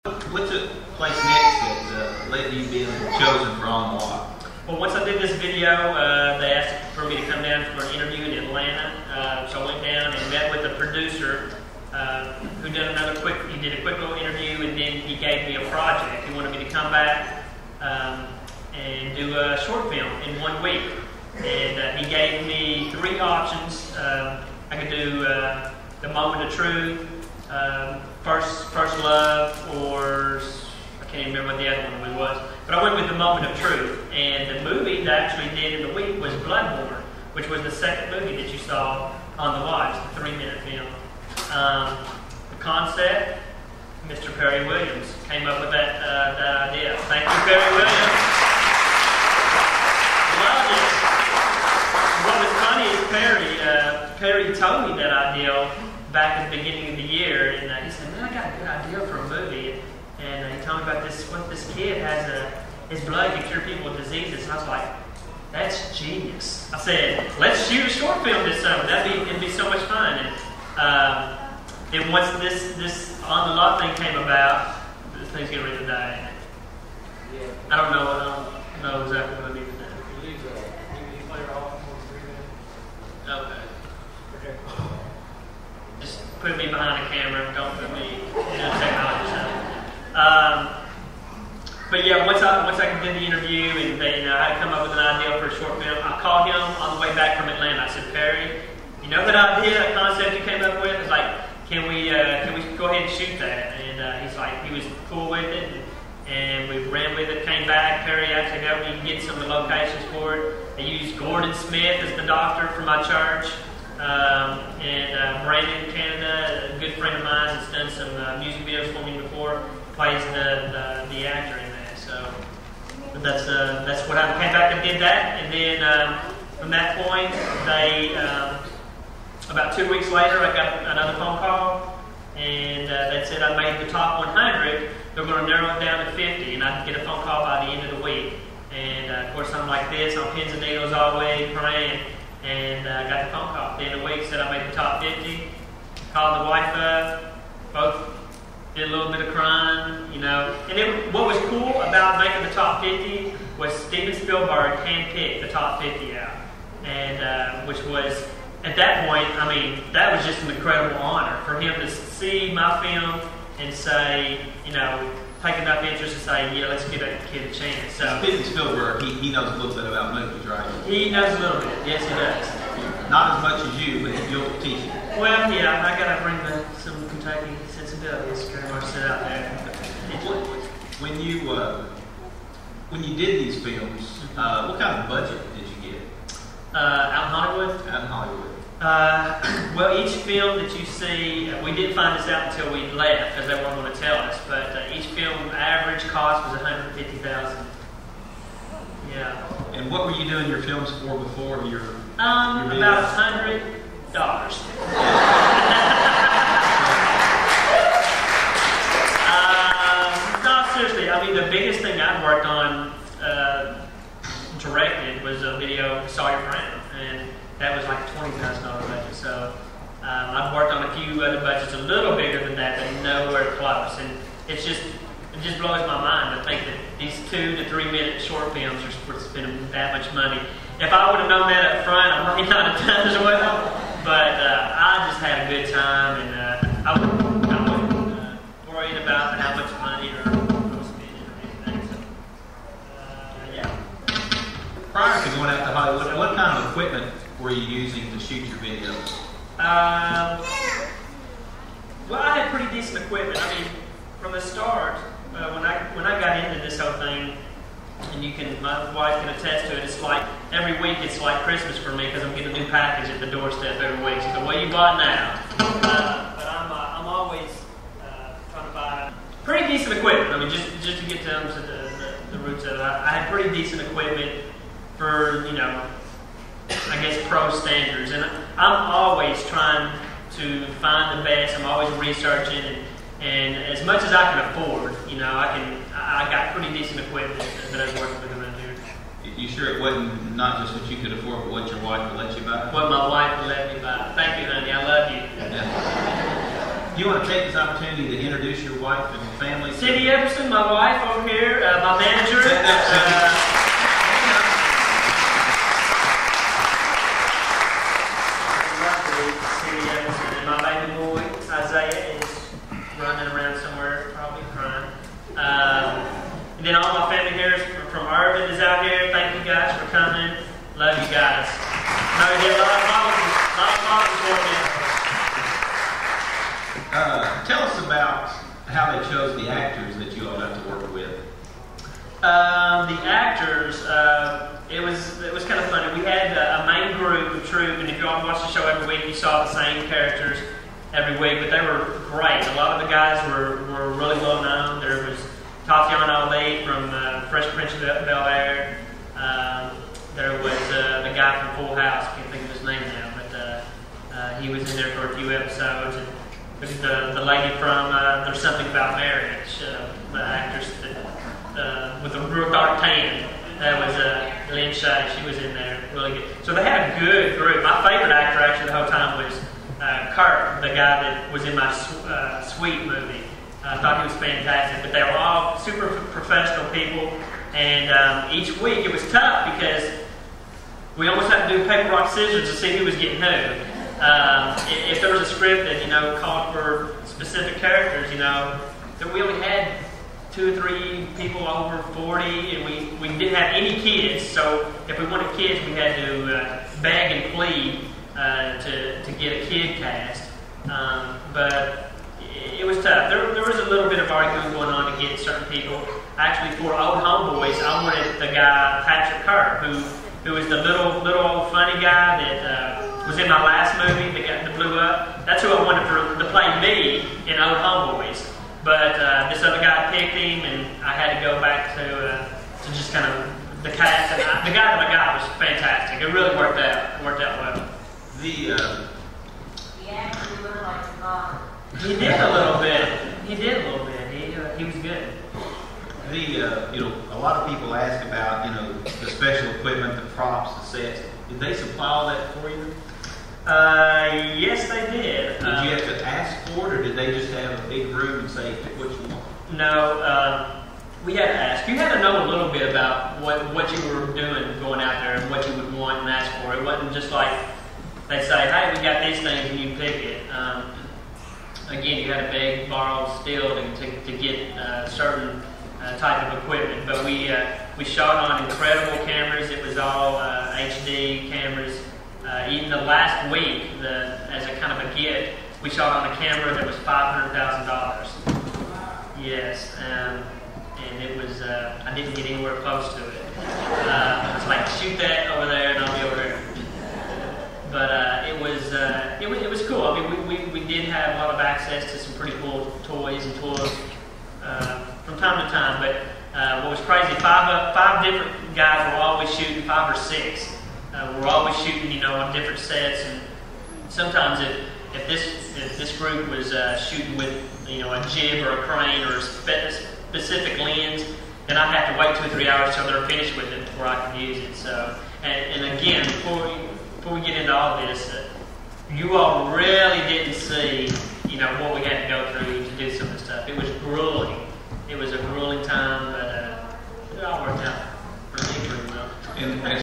What took place next that led you being chosen for On the Lot? Well, once I did this video, they asked for me to come down for an interview in Atlanta. So I went down and met with the producer who did he did a quick little interview, and then he gave me a project. He wanted me to come back and do a short film in 1 week. And he gave me 3 options. I could do The Moment of Truth, First Love, or I can't even remember what the other one was. But I went with The Moment of Truth. And the movie that I actually did in the week was Bloodborne, which was the second movie that you saw on the watch, the 3-minute film. The concept, Mr. Perry Williams came up with that idea. Thank you, Perry Williams. Loved it. What was funny is Perry told me that idea back at the beginning of the year, and he said, "Man, I got a good idea for a movie." And he told me about this kid has his blood can cure people with diseases. And I was like, "That's genius." I said, "Let's shoot a short film this summer. It'd be so much fun." And once this On the Lot thing came about, the thing's getting ready to die. Yeah. I don't know exactly what I need to do. You leave the DVD player off for 3 minutes. Okay. Just put me behind a camera. Don't put me in a technology stuff. But yeah, once I did the interview and they, I had to come up with an idea for a short film, I called him on the way back from Atlanta. I said, "Perry, you know that idea, that concept you came up with? It's like, can we go ahead and shoot that?" And he's like, he was cool with it, and we ran with it. Came back. Perry actually helped me get some of the locations for it. They used Gordon Smith as the doctor from my church, and Brandon, Canada, a good friend of mine, has done some music videos for me before. Plays the actor in that. So that's what I came back and did that, and then from that point, they about 2 weeks later, I got another phone call, and that said I made the top 100. They're going to narrow it down to 50, and I'd get a phone call by the end of the week. And of course, I'm like this, on pins and needles all the way, praying, and I got the phone call at the end of the week. Said I made the top 50. Called the wife up. Both did a little bit of crying, you know. And then what was cool about making the top 50 was Steven Spielberg handpicked the top 50 out, and which was, at that point, I mean, that was just an incredible honor for him to see my film and say, you know, take enough interest to say, yeah, let's give that kid a chance. So Steven Spielberg, he knows a little bit about movies, right? He knows a little bit, yes, he does. Not as much as you, but you'll teach him. Well, yeah, I got to bring some Kentucky sensibilities very much sit out there. When you did these films, what kind of budget did you get? Out in Hollywood? Out in Hollywood. Well, each film that you see, we didn't find this out until we left because they weren't going to tell us. But each film average cost was $150,000. Yeah. And what were you doing your films for before your about $100. No, seriously. I mean, the biggest thing I've worked on directed was a video, Saw Your Friend, and that was like a $20,000 budget. So I've worked on a few other budgets a little bigger than that, but nowhere close. And it just blows my mind to think that these 2 to 3 minute short films are spending that much money. If I would have known that up front, I might not have done as well. But I just had a good time, and I wasn't worried about how much money or spending or anything. So yeah. Prior to going out to Hollywood, what kind of equipment were you using to shoot your videos? Well, I had pretty decent equipment. I mean, from the start, when I got into this whole thing, and my wife can attest to it, it's like every week it's like Christmas for me because I'm getting a new package at the doorstep every week. So the way you bought now, but I'm always trying to buy pretty decent equipment. I mean, just to get down to the roots of it, I had pretty decent equipment for, you know, I guess pro standards, and I'm always trying to find the best. I'm always researching, and as much as I can afford, you know, I got pretty decent equipment that I was working with around here. You sure it wasn't not just what you could afford, but what your wife would let you buy? What my wife would let me buy. Thank you, honey. I love you. Yeah. You want to take this opportunity to introduce your wife and family? Cindy Epperson, my wife over here, my manager. Cindy Epperson, and my baby boy Isaiah is running around somewhere, probably crying. And then all my family here from Irvin is out here. Thank you guys for coming. Love you guys. I know you did a lot of volunteers for me. Tell us about how they chose the actors that you all got to work with. The actors, it was kind of funny. We had a main group of troupe, and if you all watched the show every week, you saw the same characters every week, but they were great. A lot of the guys were really well known. There was Tatiana Ali from Fresh Prince of Bel-Air. There was the guy from Full House. I can't think of his name now, but he was in there for a few episodes. And the lady from There's Something About Marriage, the actress with the real dark tan. That was Lynn Shay. She was in there, really good. So they had a good group. My favorite actor actually the whole time was Kurt, the guy that was in my Sweet movie. I thought he was fantastic. But they were all super professional people. And each week it was tough because we almost had to do paper, rock, scissors to see who was getting who. If there was a script that called for specific characters, that we only had 2 or 3 people over 40, and we didn't have any kids. So if we wanted kids, we had to beg and plead to get a kid cast. But it was tough. There was a little bit of arguing going on to get certain people. Actually, for Old Homeboys, I wanted the guy Patrick Kerr, who was the little old funny guy that was in my last movie that blew up. That's who I wanted to play me in Old Homeboys. But this other guy picked him, and I had to go back to just kind of the cast. And the guy that I got was fantastic. It really worked out well. He actually looked like a god. He did a little bit. He was good. A lot of people ask about, the special equipment, the props, the sets. Did they supply all that for you? Yes, they did. Did you have to ask for it, or did they just have a big room and say, pick what you want? No, we had to ask. You had to know a little bit about what you were doing going out there and what you would want and ask for. It wasn't just like they'd say, hey, we got these things and you pick it. Again, you had to beg, borrow, steal to get certain type of equipment. But we shot on incredible cameras. It was all HD cameras. Even the last week, as a kind of a gift, we shot on a camera that was $500,000. Yes, and it was. I didn't get anywhere close to it. It's like shoot that over there, and I'll be over there. But it was cool. I mean, we did have a lot of access to some pretty cool toys and tools from time to time. But what was crazy, five different guys were always shooting, 5 or 6. We're always shooting, on different sets, and sometimes if this group was shooting with, a jib or a crane or a specific lens, then I'd have to wait 2 or 3 hours till they're finished with it before I could use it. So, and again, before we get into all this, you all really didn't see, what we had to go through to do some of the stuff. It was grueling. It was a grueling time, but it all worked out. Really well. And